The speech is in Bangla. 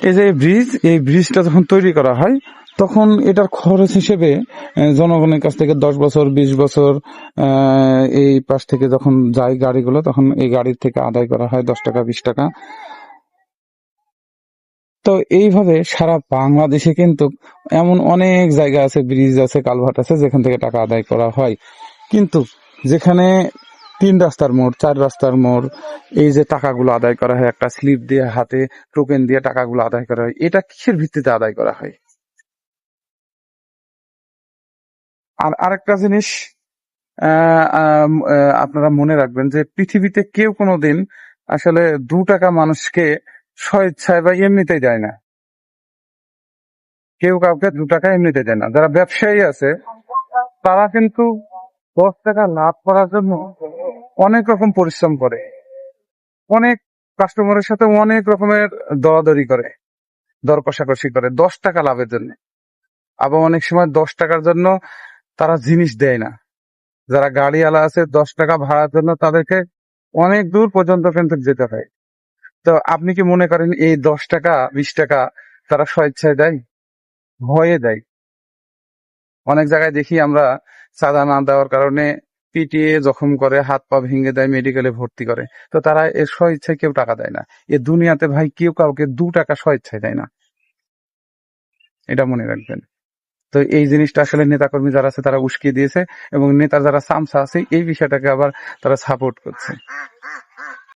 এই যে ব্রিজ, এই ব্রিজটা যখন তৈরি করা হয় তখন এটার খরচ হিসেবে জনগণের কাছ থেকে 10 বছর 20 বছর এই পাশ থেকে যখন যায় গাড়িগুলো, তখন এই গাড়ির থেকে আদায় করা হয় 10 টাকা 20 টাকা। তো এইভাবে সারা বাংলাদেশে কিন্তু এমন অনেক জায়গা আছে, ব্রিজ আছে, কালভার্ট আছে, যেখান থেকে টাকা আদায় করা হয়। কিন্তু যেখানে 3 রাস্তার মোড়, 4 রাস্তার মোড়, এই যে টাকাগুলো আদায় করা হয়, একটা স্লিপ দিয়ে হাতে টোকেন দিয়ে টাকাগুলো আদায় করা হয়, এটা কিসের ভিত্তিতে আদায় করা হয়? আর আরেকটা জিনিস আপনারা মনে রাখবেন যে পৃথিবীতে কেউ কোনোদিন আসলে 2 টাকা মানুষকে স্বেচ্ছায় বা এমনিতেই দেয় না। কেউ কাউকে 2 টাকা এমনিতে দেয় না। যারা ব্যবসায়ী আছে তারা কিন্তু 10 টাকা লাভ করার জন্য অনেক রকম পরিশ্রম করে, অনেক কাস্টমারের সাথে অনেক রকমের দরাদরি করে, দর কষাকষি করে 10 টাকা লাভের জন্য। আবার অনেক সময় 10 টাকার জন্য তারা জিনিস দেয় না। যারা গাড়িওয়ালা আছে 10 টাকা ভাড়ার জন্য তাদেরকে অনেক দূর পর্যন্ত কিন্তু যেতে হয়। তো আপনি কি মনে করেন এই 10 টাকা 20 টাকা তারা স্বেচ্ছায় দেয়? ভয়ে দেয়। অনেক জায়গায় দেখি আমরা চাঁদা না দেওয়ার কারণে পিটিয়ে জখম করে, হাত পা ভেঙে দেয়, মেডিকেলে ভর্তি করে। তো তারা এর স্বেচ্ছায় কেউ টাকা দেয় না। এ দুনিয়াতে ভাই কেউ কাউকে 2 টাকা স্বেচ্ছায় দেয় না, এটা মনে রাখবেন। তো এই জিনিসটা আসলে নেতাকর্মী যারা আছে তারা উস্কিয়ে দিয়েছে, এবং নেতার যারা চামচা আছে এই বিষয়টাকে আবার তারা সাপোর্ট করছে।